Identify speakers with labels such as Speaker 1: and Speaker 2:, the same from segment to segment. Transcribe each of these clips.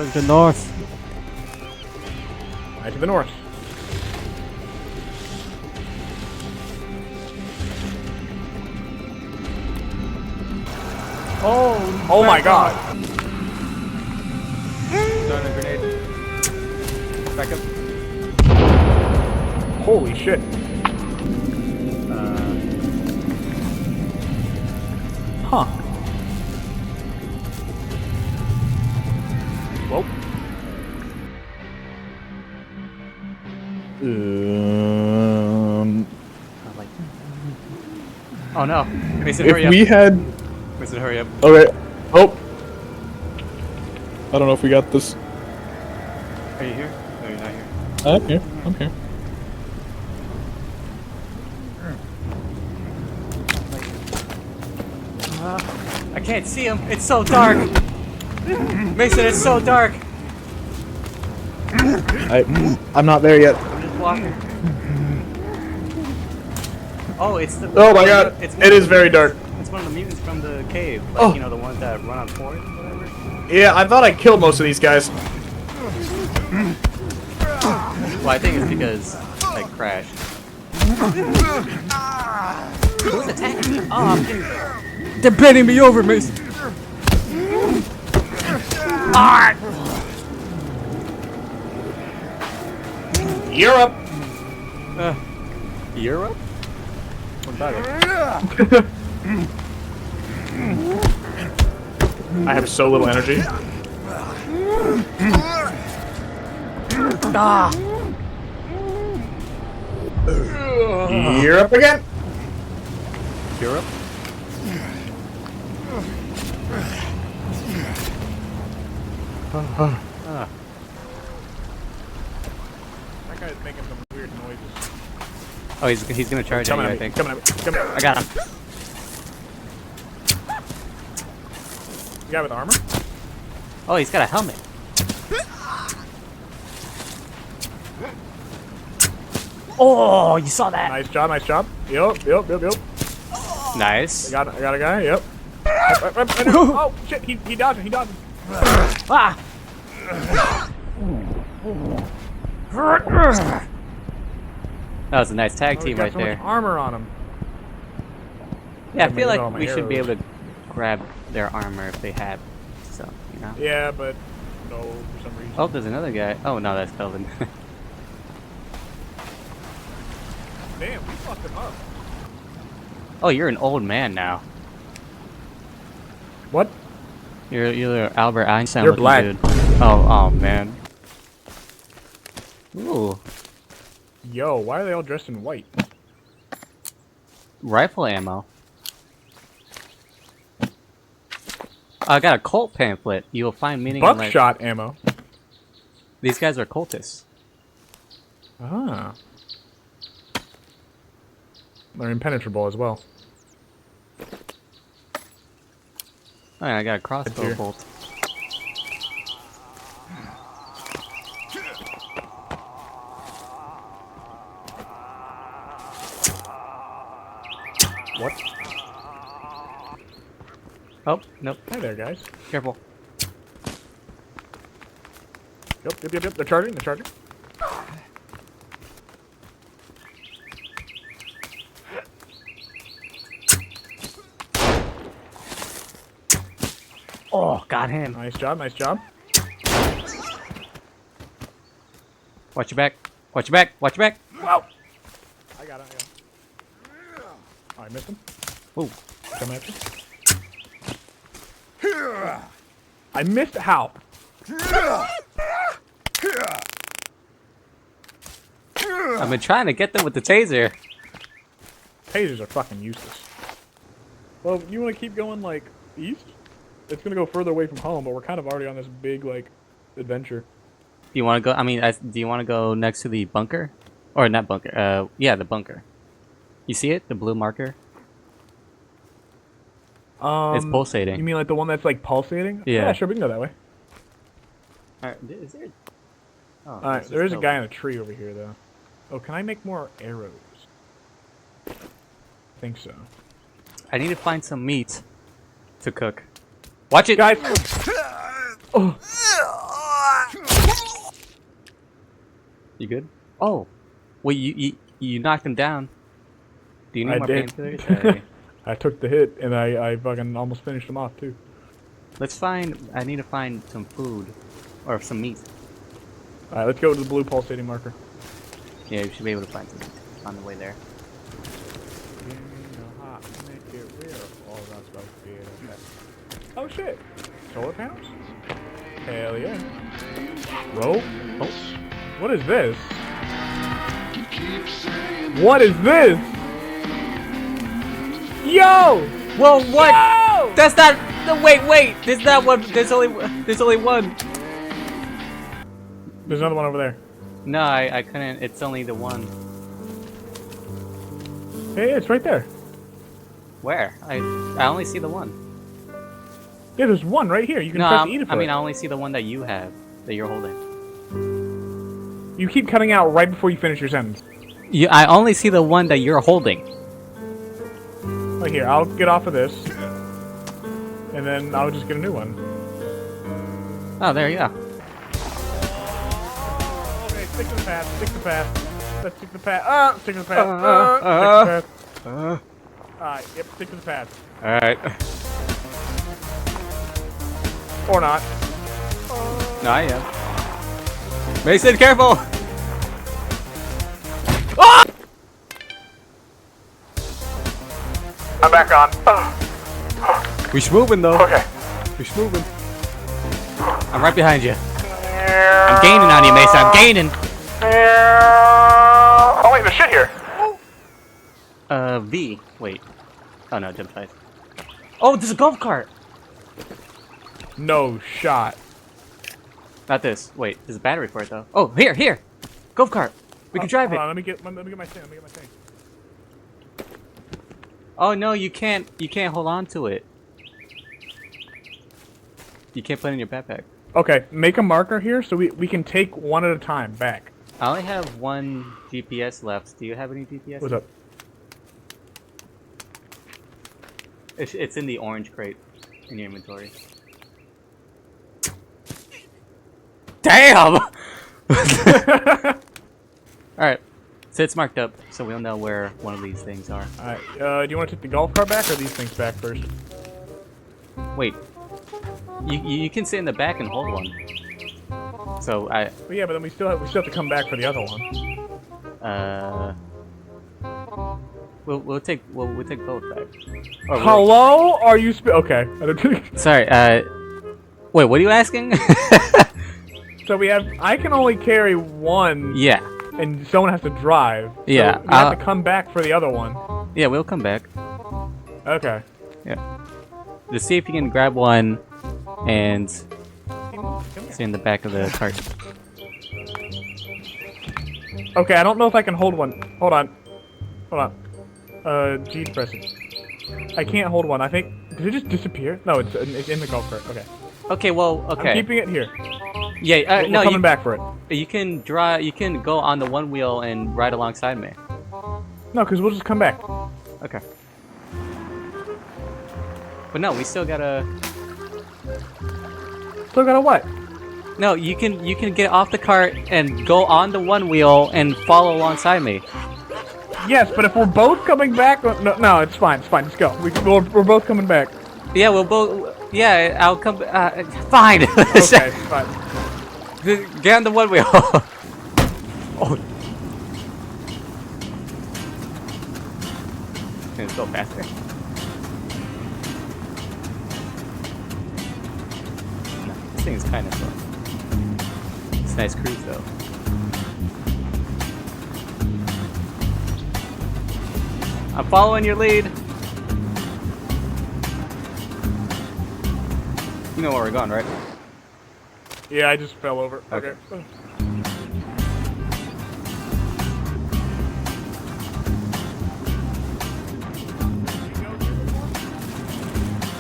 Speaker 1: Towards the north.
Speaker 2: Right to the north. Oh my god!
Speaker 1: Throwing a grenade. Back up.
Speaker 2: Holy shit. Huh. Whoa.
Speaker 1: Oh no. Mason,
Speaker 3: If
Speaker 1: hurry up.
Speaker 3: we had...
Speaker 1: Mason, hurry up.
Speaker 3: Okay. Oh. I don't know if we got this.
Speaker 1: Are you here? No, you're not here.
Speaker 3: I'm here. I'm here.
Speaker 1: I can't see him. It's so dark. Mason, it's so dark.
Speaker 3: I'm not there yet.
Speaker 1: I'm just walking. Oh, it's the.
Speaker 3: Oh my god.
Speaker 1: It's
Speaker 3: It is very dark.
Speaker 1: It's one of the mutants from the cave. Like, you know, the ones that run on fours or whatever.
Speaker 3: Yeah, I thought I killed most of these guys.
Speaker 1: Well, I think it's because I crashed. Who's attacking me? Oh, I'm getting... They're bending me over, Mason. Ah!
Speaker 2: Europe!
Speaker 1: Europe?
Speaker 2: What about it? I have so little energy.
Speaker 1: Ah!
Speaker 2: Europe again?
Speaker 1: Europe?
Speaker 2: That guy's making some weird noises.
Speaker 1: Oh, he's gonna charge at you, I think.
Speaker 2: Coming at me. Coming at me.
Speaker 1: I got him.
Speaker 2: The guy with armor?
Speaker 1: Oh, he's got a helmet. Oh, you saw that?
Speaker 2: Nice job, nice job. Yep.
Speaker 1: Nice.
Speaker 2: I got a guy, yep. Oh, shit, he dodged him,
Speaker 1: Ah! That was a nice tag team right
Speaker 2: so much
Speaker 1: there.
Speaker 2: armor on him.
Speaker 1: Yeah, I feel
Speaker 2: all
Speaker 1: like
Speaker 2: my
Speaker 1: we should be
Speaker 2: arrows.
Speaker 1: able to grab their armor if they have. So, you know.
Speaker 2: Yeah, but no, for some reason.
Speaker 1: Oh, there's another guy. Oh, no, that's Kelvin.
Speaker 2: Damn, we fucked him up.
Speaker 1: Oh, you're an old man now.
Speaker 2: What?
Speaker 1: You're Albert Einstein
Speaker 2: You're
Speaker 1: looking
Speaker 2: black.
Speaker 1: dude. Oh, man. Ooh.
Speaker 2: Yo, why are they all dressed in white?
Speaker 1: Rifle ammo. I got a cult pamphlet. You will find meaning in life.
Speaker 2: Buckshot ammo.
Speaker 1: These guys are cultists.
Speaker 2: Ah. They're impenetrable as well.
Speaker 1: Oh, yeah, I got a crossbow
Speaker 2: here.
Speaker 1: bolt.
Speaker 2: What?
Speaker 1: Oh, nope.
Speaker 2: Hi there, guys.
Speaker 1: Careful.
Speaker 2: Yep. They're charging.
Speaker 1: Oh, got him.
Speaker 2: Nice job.
Speaker 1: Watch your back. Watch your back. Watch your back.
Speaker 2: Wow. I got it. Oh, I missed him.
Speaker 1: Ooh.
Speaker 2: Come at you. I missed how?
Speaker 1: I've been trying to get them with the taser.
Speaker 2: Tasers are fucking useless. Well, you want to keep going, like, east? It's going to go further away from home, but we're kind of already on this big, like, adventure.
Speaker 1: Do you want to go? I mean, do you want to go next to the bunker? Or not bunker. Yeah, the bunker. You see it? The blue marker? It's pulsating.
Speaker 2: You mean like the one that's, like, pulsating?
Speaker 1: Yeah.
Speaker 2: Yeah, sure, we can go that way.
Speaker 1: Alright, is there... Oh,
Speaker 2: Alright, there is a guy in a tree over here, though. Oh, can I make more arrows? I think so.
Speaker 1: I need to find some meat to cook. Watch it!
Speaker 2: Guys! Oh!
Speaker 1: You good? Oh, well, you knocked him down. Do you need
Speaker 2: I
Speaker 1: more
Speaker 2: did.
Speaker 1: painkillers? Hey.
Speaker 2: I took the hit, and I fucking almost finished him off, too.
Speaker 1: Let's find. I need to find some food, or some meat.
Speaker 2: Alright, let's go to the blue pulsating marker.
Speaker 1: Yeah, we should be able to find some meat on the way there.
Speaker 2: Oh shit! Solar panels? Hell yeah. Rope? Oh. What is this? What is this? Yo!
Speaker 1: Whoa! What?
Speaker 2: Yo!
Speaker 1: That's not. No, wait! There's not one. There's only one.
Speaker 2: There's another one over there.
Speaker 1: No, I couldn't. It's only the one.
Speaker 2: Hey, it's right there.
Speaker 1: Where? I only see the one.
Speaker 2: Yeah, there's one right here. You can
Speaker 1: No,
Speaker 2: press E to
Speaker 1: I mean
Speaker 2: it.
Speaker 1: I only see the one that you have, that you're holding.
Speaker 2: You keep cutting out right before you finish your sentence.
Speaker 1: I only see the one that you're holding.
Speaker 2: Right here, I'll get off of this. And then I'll just get a new one.
Speaker 1: Oh, there you go.
Speaker 2: Okay, stick to the path, stick to the path. Let's stick to the path. Stick to the path. Stick to the path. Alright, yep, stick to the path.
Speaker 1: Alright.
Speaker 2: Or not.
Speaker 1: No, I am. Mason, careful!
Speaker 2: I'm back on.
Speaker 1: We're moving though.
Speaker 2: Okay.
Speaker 1: We're moving. I'm right behind you. I'm gaining on you, Mason. I'm gaining.
Speaker 2: Oh wait, there's shit here.
Speaker 1: V. Wait. Oh no, jump size. Oh, there's a golf cart.
Speaker 2: No shot.
Speaker 1: Not this. Wait, there's a battery for it though. Oh, here. Golf cart. We can drive
Speaker 2: Hold
Speaker 1: it.
Speaker 2: on, let me get my stand.
Speaker 1: Oh no, you can't. You can't hold on to it. You can't put it in your backpack.
Speaker 2: Okay, make a marker here so we can take one at a time back.
Speaker 1: I only have one GPS left. Do you have any GPS?
Speaker 2: What's up?
Speaker 1: It's in the orange crate in your inventory. Damn! Alright. So it's marked up, so we'll know where one of these things are.
Speaker 2: Alright, do you want to take the golf cart back or these things back first?
Speaker 1: Wait. You can sit in the back and hold one. So I...
Speaker 2: Well, yeah, but then we still have to come back for the other one.
Speaker 1: We'll take both back. Or
Speaker 2: Hello? Are you okay.
Speaker 1: Sorry, wait, what are you asking?
Speaker 2: So I can only carry one.
Speaker 1: Yeah.
Speaker 2: And someone has to drive. So
Speaker 1: Yeah,
Speaker 2: we have to come back for the other one.
Speaker 1: Yeah, we'll come back.
Speaker 2: Okay.
Speaker 1: Yeah. Just see if you can grab one and sit in the back of the cart.
Speaker 2: Okay, I don't know if I can hold one. Hold on. G to press it. I can't hold one. I think. Did it just disappear? No, it's in the golf cart. Okay.
Speaker 1: Okay, well, okay.
Speaker 2: I'm keeping it here.
Speaker 1: Yeah,
Speaker 2: We're
Speaker 1: no,
Speaker 2: coming back for it.
Speaker 1: You can drive. You can go on the one wheel and ride alongside me.
Speaker 2: No, because we'll just come back.
Speaker 1: Okay. But no, we still gotta.
Speaker 2: Still got a what?
Speaker 1: No, you can get off the cart and go on the one wheel and follow alongside me.
Speaker 2: Yes, but if we're both coming back, no, it's fine. Let's go. We're both coming back.
Speaker 1: Yeah, we'll both. Yeah, I'll come. Fine.
Speaker 2: Okay, fine.
Speaker 1: Get on the one wheel. Oh. Can it go faster? No, this thing's kind of slow. It's a nice cruise though. I'm following your lead. You know where we're going, right?
Speaker 2: Yeah, I just fell over. Okay.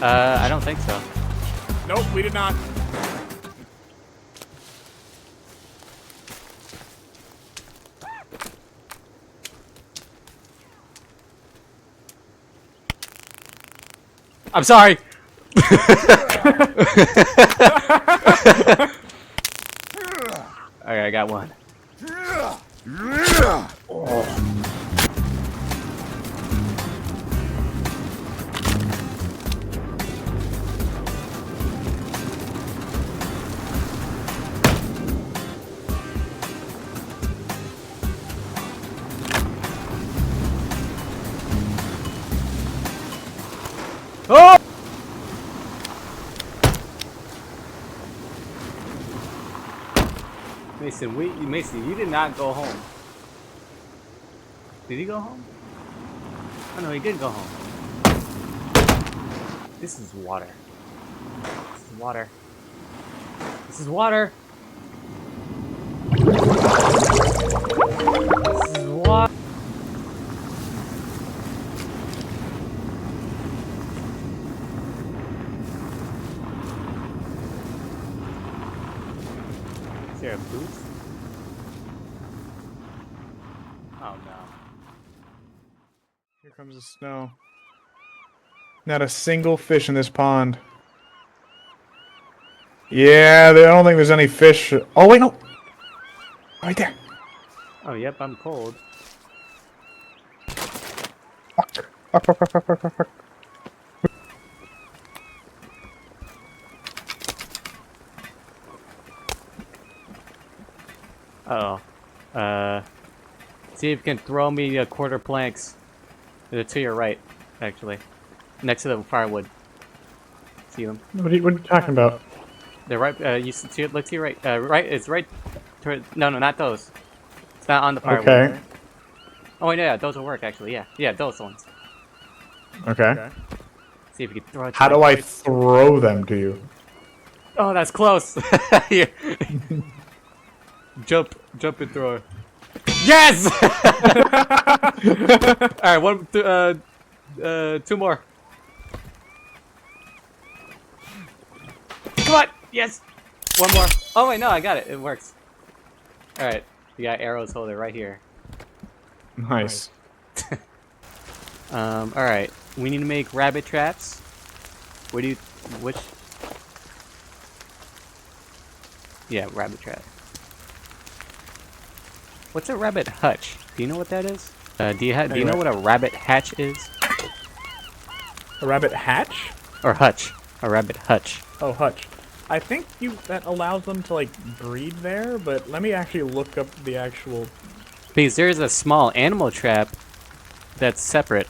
Speaker 1: I don't think so.
Speaker 2: Nope, we did not.
Speaker 1: I'm sorry. Alright, I got one. Oh! Mason, you did not go home. Did he go home? Oh no, he did go home. This is water. This is water. This is water. This is water. Is there a boost? Oh no.
Speaker 2: Here comes the snow. Not a single fish in this pond. Yeah, I don't think there's any fish. Oh, wait, no. Right there.
Speaker 1: Oh, yep, I'm cold.
Speaker 2: Fuck. Fuck, fuck, fuck, fuck, fuck, fuck, fuck.
Speaker 1: Uh oh. See if you can throw me a quarter planks. They're to your right, actually. Next to the firewood. See them?
Speaker 2: What are you talking about?
Speaker 1: They're right, you see it? Look to your right. Right, it's right toward, no, not those. It's not on the firewood.
Speaker 2: Okay.
Speaker 1: Oh, wait, yeah, those will work, actually, yeah. Yeah, those ones.
Speaker 2: Okay.
Speaker 1: See if you can throw it to
Speaker 2: How
Speaker 1: my
Speaker 2: do I
Speaker 1: right.
Speaker 2: throw them to you?
Speaker 1: Oh, that's close. Here. Jump and throw. Yes! Alright, two more. Come on! Yes! One more. Oh wait, no, I got it. It works. Alright, you got arrows holder right here.
Speaker 2: Nice.
Speaker 1: Alright. We need to make rabbit traps. Which? Yeah, rabbit trap. What's a rabbit hutch? Do you know what that is? Do you know what a rabbit hatch is?
Speaker 2: A rabbit hatch?
Speaker 1: Or hutch. A rabbit hutch.
Speaker 2: Oh, hutch. I think that allows them to like breed there, but let me actually look up the actual.
Speaker 1: Because there's a small animal trap that's separate.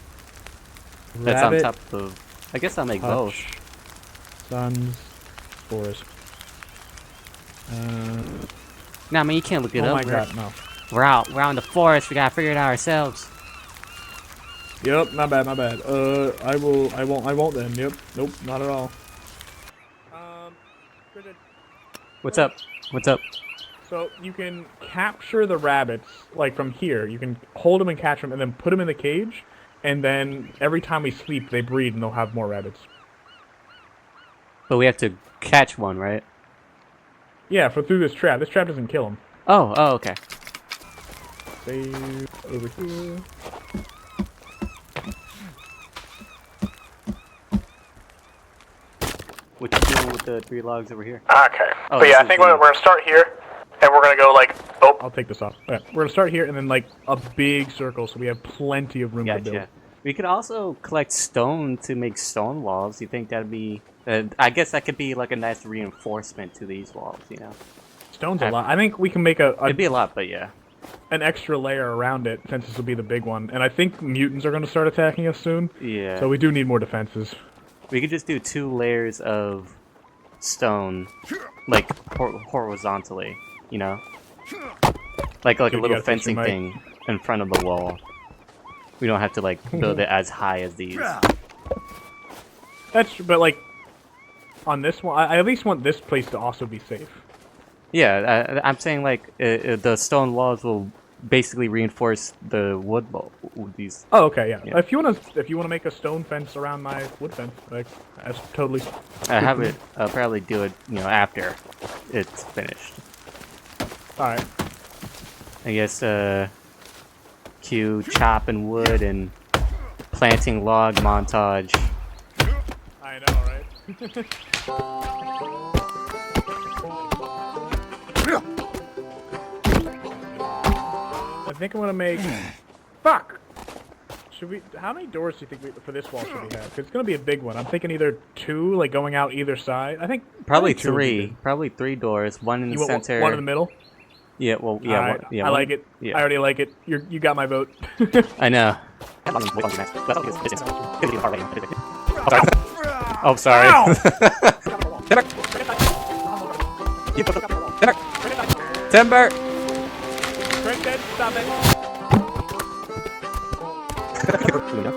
Speaker 1: That's on top of. I guess I'll make both.
Speaker 2: Sun's forest.
Speaker 1: Nah, man, you can't look it
Speaker 2: Oh
Speaker 1: up.
Speaker 2: my god, no.
Speaker 1: We're out in the forest. We gotta figure it out ourselves.
Speaker 2: Yep, my bad. I won't then. Yep, nope, not at all.
Speaker 1: What's up?
Speaker 2: So you can capture the rabbits, like from here. You can hold them and catch them and then put them in the cage. And then every time we sleep, they breed and they'll have more rabbits.
Speaker 1: But we have to catch one, right?
Speaker 2: Yeah, through this trap. This trap doesn't kill them.
Speaker 1: Oh, okay.
Speaker 2: Save over here.
Speaker 1: What you doing with the 3 logs over here?
Speaker 2: Okay.
Speaker 1: Oh,
Speaker 2: but yeah, I think we're gonna start here, and we're gonna go like. Oh, I'll take this off. Okay. We're gonna start here, and then like a big circle, so we have plenty of room to build.
Speaker 1: Gotcha. We could also collect stone to make stone walls. You think that'd be? I guess that could be like a nice reinforcement to these walls. You know.
Speaker 2: Stone's a lot. I think we can make
Speaker 1: It'd be a lot, but yeah.
Speaker 2: An extra layer around it, since this will be the big one. And I think mutants are gonna start attacking us soon.
Speaker 1: Yeah.
Speaker 2: So we do need more defenses.
Speaker 1: We could just do 2 layers of stone, like horizontally, you know, like a little fencing thing in front of the wall. We don't have to like build it as high as these.
Speaker 2: That's true, but like on this one, I at least want this place to also be safe.
Speaker 1: Yeah, I'm saying like the stone walls will basically reinforce the wood wall. These.
Speaker 2: Oh, okay, yeah.
Speaker 1: Yeah.
Speaker 2: If you wanna make a stone fence around my wood fence, like that's totally.
Speaker 1: I have it. I'll probably do it, you know, after it's finished.
Speaker 2: All right.
Speaker 1: I guess cue chopping wood and planting log montage.
Speaker 2: I know, right? I think I'm gonna make. Fuck. Should we? How many doors do you think for this wall should we have? 'Cause it's gonna be a big one. I'm thinking either 2, like going out either side. I think
Speaker 1: Probably
Speaker 2: 2 would be
Speaker 1: 3.
Speaker 2: good.
Speaker 1: Probably 3 doors. One in the
Speaker 2: You want
Speaker 1: center.
Speaker 2: one in the middle.
Speaker 1: Yeah. Well. Yeah.
Speaker 2: All right.
Speaker 1: Yeah.
Speaker 2: I like it.
Speaker 1: Yeah.
Speaker 2: I already like it. You got my vote.
Speaker 1: I know. Oh, sorry. Timber!
Speaker 2: Cricket, stop it.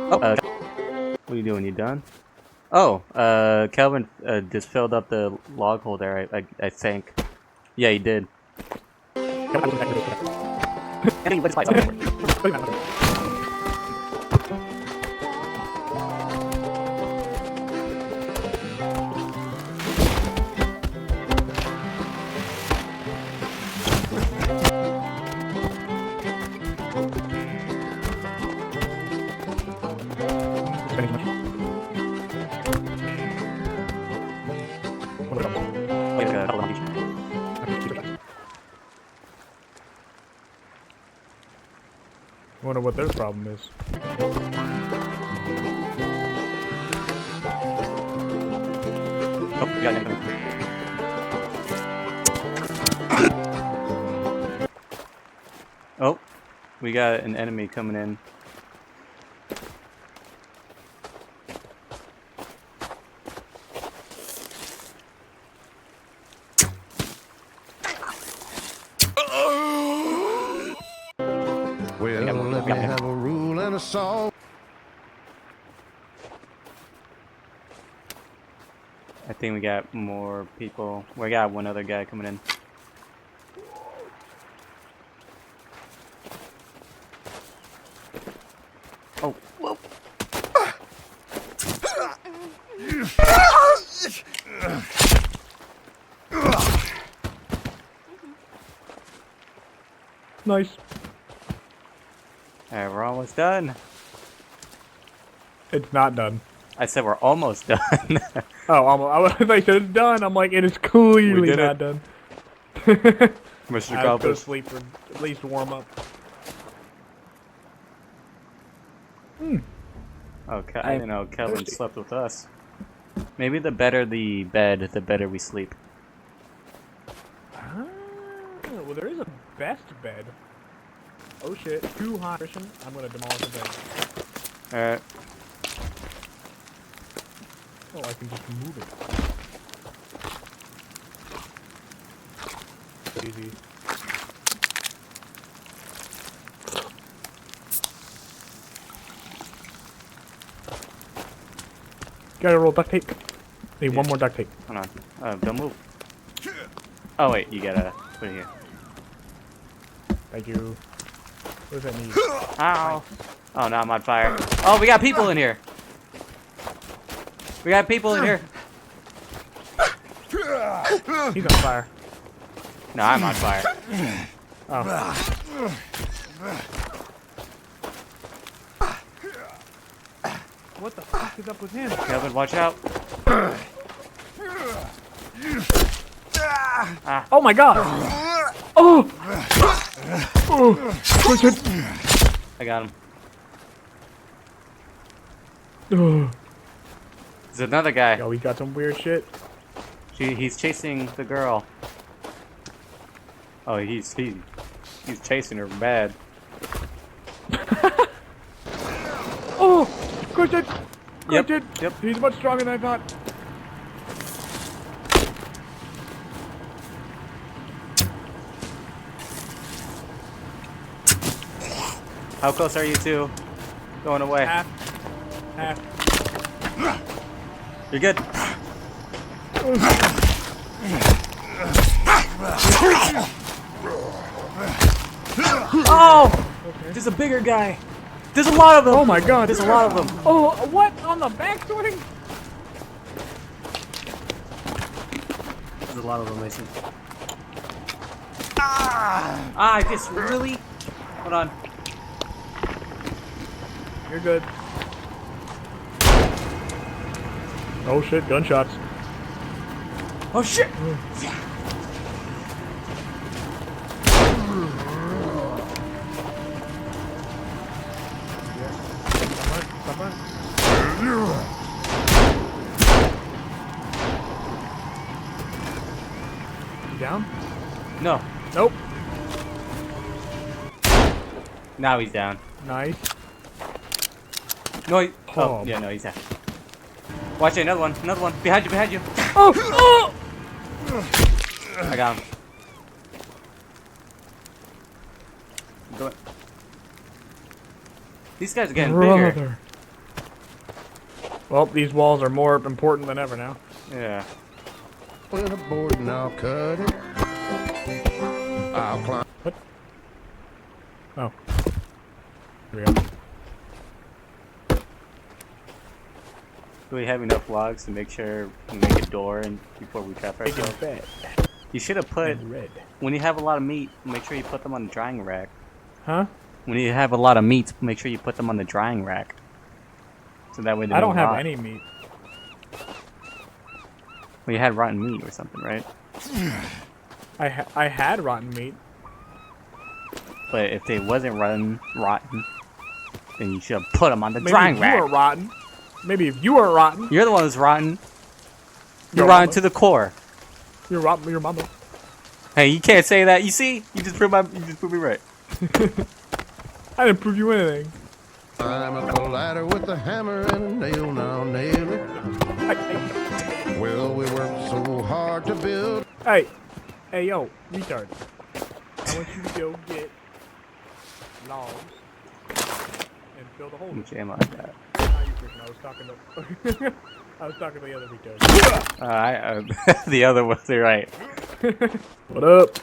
Speaker 1: What are you doing? You done? Oh, Kelvin just filled up the log hole there, I think. Yeah, he did.
Speaker 2: Wonder what their problem is.
Speaker 1: Oh, we got him. Oh, we got an enemy coming in.
Speaker 4: Well, let me have a rule and a song.
Speaker 1: I think we got more people. We got one other guy coming in. Oh, whoa.
Speaker 2: Nice.
Speaker 1: Alright, we're almost done.
Speaker 2: It's not done.
Speaker 1: I said we're almost done.
Speaker 2: Oh, almost. I thought you said it's done. I'm like, it is clearly
Speaker 1: did
Speaker 2: not
Speaker 1: it.
Speaker 2: done.
Speaker 1: Mr.
Speaker 2: I have to go
Speaker 1: Accomplished.
Speaker 2: sleep for at least warm up.
Speaker 1: Okay, I didn't know Kelvin slept with us. Maybe the better the bed, the better we sleep.
Speaker 2: Ah, well, there is a best bed. Oh shit, too hot. Christian, I'm gonna demolish the bed.
Speaker 1: Alright.
Speaker 2: Oh, I can just move it. Easy. Gotta roll duct tape. Need one more duct tape.
Speaker 1: Hold on. Don't move. Oh wait, you gotta put it here.
Speaker 2: Thank you. What does that need?
Speaker 1: Ow! Oh, now I'm on fire. Oh, we got people in here! We got people in here!
Speaker 2: He's on fire.
Speaker 1: No, I'm on fire.
Speaker 2: Oh. What the fuck is up with him?
Speaker 1: Kelvin, watch out.
Speaker 2: Oh my god! Oh! Oh! Richard!
Speaker 1: I got him.
Speaker 2: Oh.
Speaker 1: There's another guy.
Speaker 2: Yo, we got some weird shit.
Speaker 1: He's chasing the girl. Oh, he's chasing her bad.
Speaker 2: Oh! Richard!
Speaker 1: Yep,
Speaker 2: Richard!
Speaker 1: yep.
Speaker 2: He's much stronger than I thought.
Speaker 1: How close are you two? Going away.
Speaker 2: Half. Half.
Speaker 1: You're good. Oh!
Speaker 2: Okay.
Speaker 1: There's a bigger guy. There's a lot of them.
Speaker 2: Oh my god.
Speaker 1: There's a lot of them.
Speaker 2: Oh, what? On the backswing?
Speaker 1: There's a lot of them, Mason. I just really. Hold on.
Speaker 2: You're good. Oh shit, gunshots.
Speaker 1: Oh shit!
Speaker 2: You down?
Speaker 1: No.
Speaker 2: Nope.
Speaker 1: Now he's down.
Speaker 2: Nice.
Speaker 1: No, he,
Speaker 2: Oh.
Speaker 1: yeah, no, he's down. Watch it, another one, behind you, behind you.
Speaker 2: Oh!
Speaker 1: I got him. Go. These guys are getting bigger.
Speaker 2: Well, these walls are more important than ever now.
Speaker 1: Yeah.
Speaker 4: Put a board and I'll cut it. I'll climb.
Speaker 2: What? Oh. Here we go.
Speaker 1: Do we have enough logs to make sure we make a door and before we trap ourselves? You should have put, when you have a lot of meat, make sure you put them on the drying rack.
Speaker 2: Huh?
Speaker 1: When you have a lot of meat, make sure you put them on the drying rack. So that way they
Speaker 2: I don't have
Speaker 1: rot.
Speaker 2: any meat.
Speaker 1: Well, you had rotten meat or something, right?
Speaker 2: I had rotten meat.
Speaker 1: But if they wasn't rotten, then you should have put them on the drying rack.
Speaker 2: Maybe you were rotten. Maybe if you were rotten.
Speaker 1: You're the one who's rotten. You're
Speaker 2: Your
Speaker 1: rotten
Speaker 2: mama.
Speaker 1: to the core.
Speaker 2: You're rotten. Your mama.
Speaker 1: Hey, you can't say that. You see? You just proved me right.
Speaker 2: I didn't prove you anything.
Speaker 4: I'm a ladder with a hammer and a nail, now nail it. Well, we worked so hard to build.
Speaker 2: Hey, yo, retard. I want you to go get logs and build a hole.
Speaker 1: Jam on that.
Speaker 2: Not you, Christian. I was talking to. I was talking to the other retard.
Speaker 1: The other ones, you're right.
Speaker 2: What up?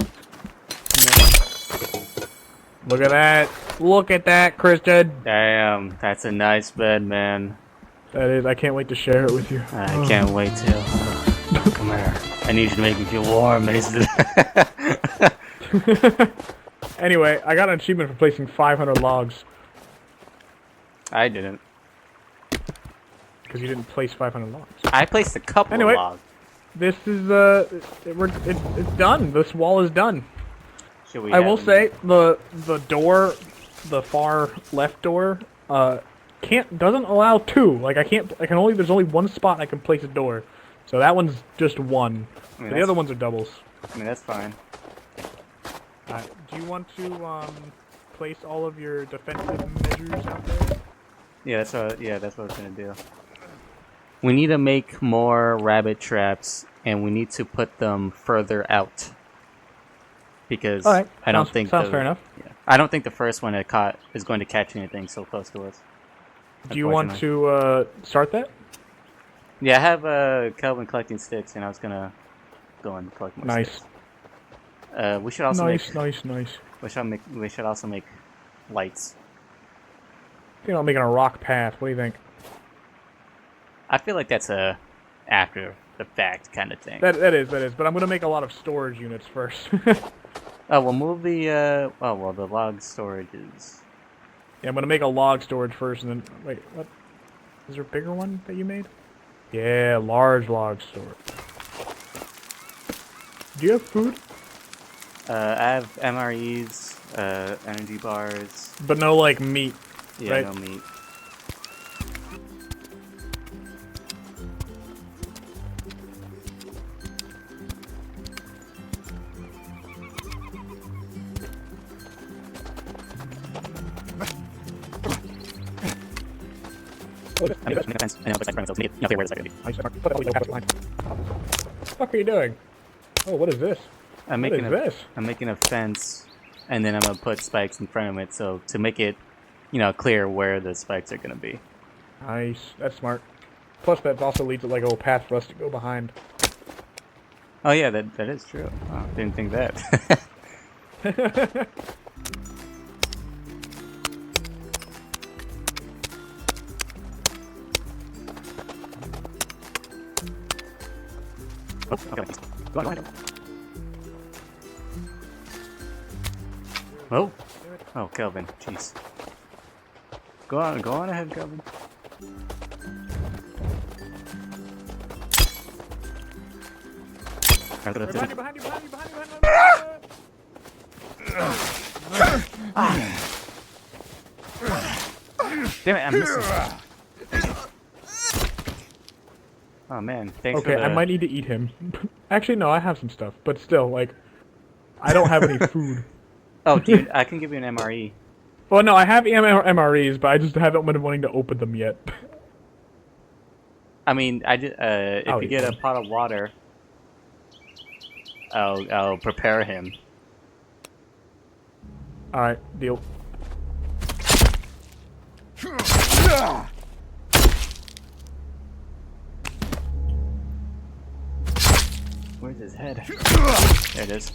Speaker 2: Look at that. Look at that, Christian.
Speaker 1: Damn, that's a nice bed, man.
Speaker 2: That is. I can't wait to share it with you.
Speaker 1: I can't wait to. Come here. I need you to make me feel warm, Mason.
Speaker 2: Anyway, I got an achievement for placing 500 logs.
Speaker 1: I didn't.
Speaker 2: Because you didn't place 500 logs.
Speaker 1: I placed a couple
Speaker 2: Anyway.
Speaker 1: of logs.
Speaker 2: This is it's done. This wall is done.
Speaker 1: Should we
Speaker 2: I
Speaker 1: have
Speaker 2: will
Speaker 1: them-
Speaker 2: say the door, the far left door, doesn't allow two. Like there's only one spot I can place a door. So that one's just one.
Speaker 1: I mean,
Speaker 2: The
Speaker 1: that's-
Speaker 2: other ones are doubles.
Speaker 1: I mean, that's fine.
Speaker 2: Do you want to place all of your defensive measures out there?
Speaker 1: Yeah, that's what I was gonna do. We need to make more rabbit traps, and we need to put them further out. Because
Speaker 2: Alright,
Speaker 1: I don't think
Speaker 2: sounds fair enough.
Speaker 1: Yeah, I don't think the first one it caught is going to catch anything so close to us.
Speaker 2: Do you want to start that?
Speaker 1: Yeah, I have Kelvin collecting sticks, and I was gonna go and collect more
Speaker 2: Nice.
Speaker 1: sticks. We should also
Speaker 2: Nice.
Speaker 1: We should also make lights.
Speaker 2: I think I'm making a rock path. What do you think?
Speaker 1: I feel like that's a after the fact kind of thing.
Speaker 2: That is. But I'm gonna make a lot of storage units first.
Speaker 1: Oh, we'll move the the log storage is.
Speaker 2: Yeah, I'm gonna make a log storage first, and then wait, what? Is there a bigger one that you made? Yeah, large log storage. Do you have food?
Speaker 1: I have MREs, energy bars.
Speaker 2: But no, like meat.
Speaker 1: Yeah,
Speaker 2: right?
Speaker 1: no meat. What the
Speaker 2: fuck are you doing? Oh, what is this?
Speaker 1: I'm
Speaker 2: What
Speaker 1: making
Speaker 2: is this?
Speaker 1: I'm making a fence, and then I'm gonna put spikes in front of it, so to make it, clear where the spikes are gonna be.
Speaker 2: Nice. That's smart. Plus, that also leads to like a little path for us to go behind.
Speaker 1: Oh yeah, that is true. Oh, didn't think that. Oh, okay. Go on. Oh, oh, Kelvin, jeez. Go on ahead, Kelvin.
Speaker 2: Behind you.
Speaker 1: Damn it, I'm missing. Oh man, thanks for
Speaker 2: Okay,
Speaker 1: the...
Speaker 2: I might need to eat him. Actually, no, I have some stuff, but still, like, I don't have any food.
Speaker 1: Oh, dude, I can give you an MRE.
Speaker 2: Well, no, I have MREs, but I just haven't been wanting to open them yet.
Speaker 1: I mean, if you get a pot of water, I'll prepare him.
Speaker 2: All right, deal.
Speaker 1: Where's his head? There it is.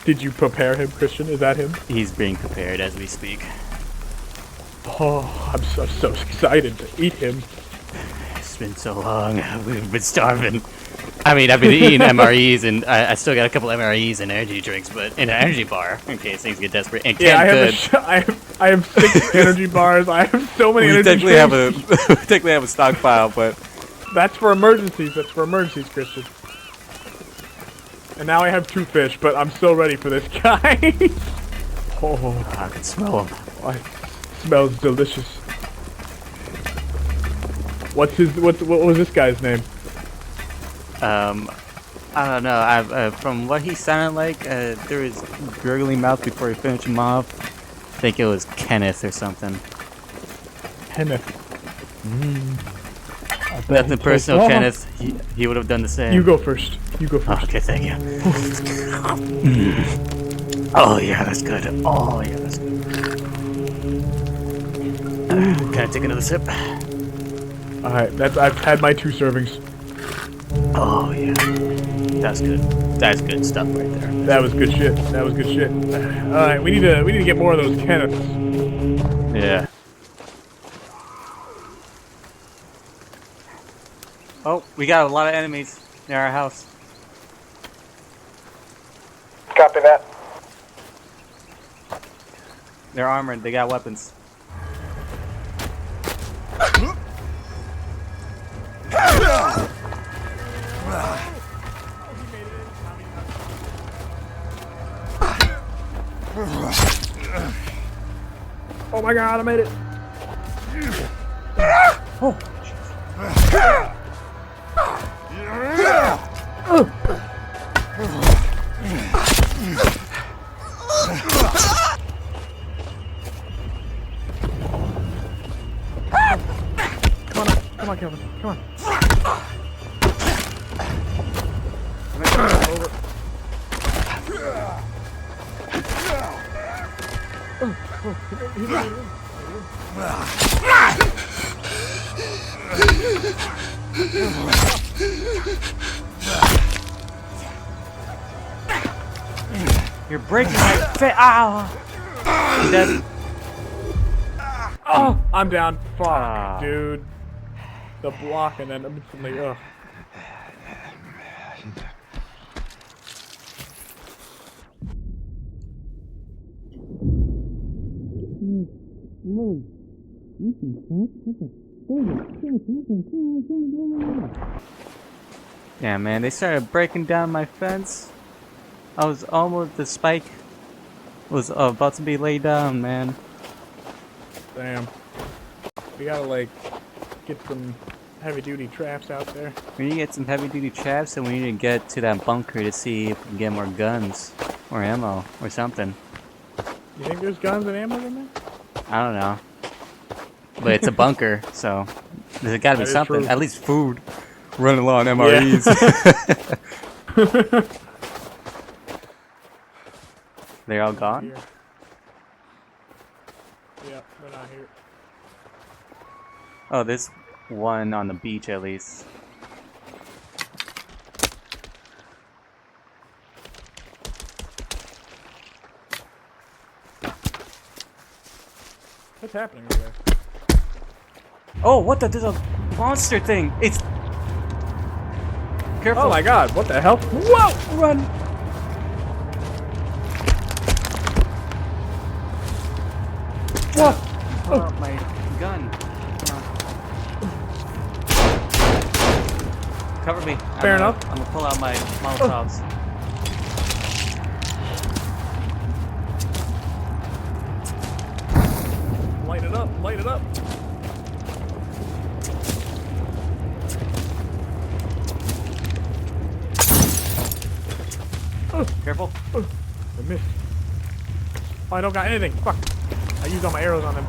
Speaker 2: Did you prepare him, Christian? Is that him?
Speaker 1: He's being prepared as we speak.
Speaker 2: Oh, I'm so excited to eat him.
Speaker 1: It's been so long. We've been starving. I mean, I've been eating MREs, and I still got a couple MREs and energy drinks, but in an energy bar in case things get desperate. And
Speaker 2: yeah, I have 6 energy bars. I have so many energy drinks.
Speaker 1: We technically have a stockpile, but
Speaker 2: that's for emergencies. That's for emergencies, Christian. And now I have 2 fish, but I'm still ready for this guy. Oh,
Speaker 1: I can smell him.
Speaker 2: it smells delicious. What was this guy's name?
Speaker 1: I don't know. From what he sounded like, there was gurgling mouth before he finished him off. I think it was Kenneth or something.
Speaker 2: Kenneth.
Speaker 1: Nothing personal, Kenneth. He would have done the same.
Speaker 2: You go first. You go first.
Speaker 1: Okay, thank you. Oh yeah, that's good. Oh yeah, that's good. Can I take another sip?
Speaker 2: All right, I've had my 2 servings.
Speaker 1: Oh yeah, that's good. That's good stuff right there.
Speaker 2: That was good shit. That was good shit. All right, we need to get more of those Kenneths.
Speaker 1: Yeah. Oh, we got a lot of enemies near our house.
Speaker 2: Copy that.
Speaker 1: They're armored. They got weapons.
Speaker 2: Oh my god, I made it! Oh. Come on, Kelvin. Come on. Over.
Speaker 1: You're breaking my face. Ow! You dead?
Speaker 2: Oh, I'm down. Fuck, dude. The block and then instantly, ugh.
Speaker 1: Yeah, man, they started breaking down my fence. I was almost, the spike was about to be laid down, man.
Speaker 2: Damn. We gotta, like, get some heavy-duty traps out there.
Speaker 1: We need to get some heavy-duty traps, and we need to get to that bunker to see if we can get more guns or ammo or something.
Speaker 2: You think there's guns and ammo in there?
Speaker 1: I don't know. But it's a bunker, so there's gotta be something. At least food. Running low on MREs. Yeah. They're all gone?
Speaker 2: Here. Yeah, they're not here.
Speaker 1: Oh, there's one on the beach at least.
Speaker 2: What's happening over there?
Speaker 1: Oh, what the? There's a monster thing! It's... Careful!
Speaker 2: Oh my god, what the hell? Whoa!
Speaker 1: Run!
Speaker 2: What?
Speaker 1: Oh, my gun. Cover me.
Speaker 2: Fair enough.
Speaker 1: I'm gonna pull out my Molotovs.
Speaker 2: Light it up, light it up.
Speaker 1: Careful.
Speaker 2: I missed. Oh, I don't got anything. Fuck. I used all my arrows on them.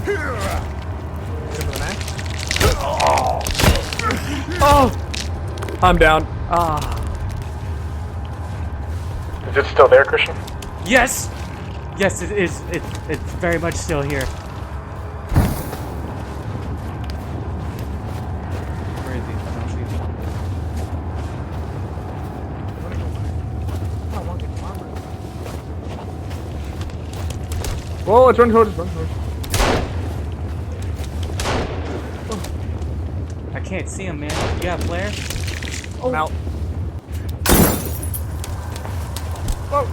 Speaker 2: Give him an No! I'm down.
Speaker 1: Ah.
Speaker 2: Is it still there, Christian?
Speaker 1: Yes! Yes, it is. It's very much still here. Where is he? I don't see him.
Speaker 2: Whoa, it's running towards us, run towards us.
Speaker 1: I can't see him, man. You got a flare?
Speaker 2: I'm out. Whoa!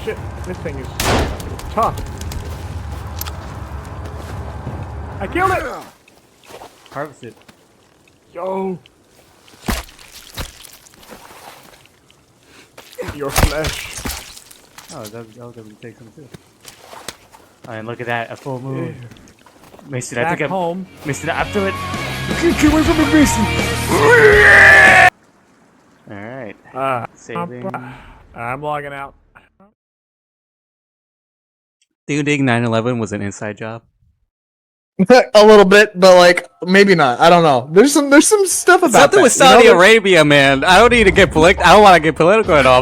Speaker 2: Shit, this thing is tough. I killed it!
Speaker 1: Harvest it.
Speaker 2: Yo! Your flesh.
Speaker 1: Oh, that would take some too. Oh, and look at that, a full moon. Mason, I
Speaker 2: Back
Speaker 1: think
Speaker 2: home.
Speaker 1: Mason, I feel it. Get away from me, Mason! Alright. Saving.
Speaker 2: I'm logging out.
Speaker 1: Do you think 9/11 was an inside job?
Speaker 3: A little bit, but like maybe not. I don't know. There's some stuff about
Speaker 1: Something
Speaker 3: that,
Speaker 1: with
Speaker 3: you know?
Speaker 1: Saudi Arabia, man. I don't need to get political. I don't want to get political at all.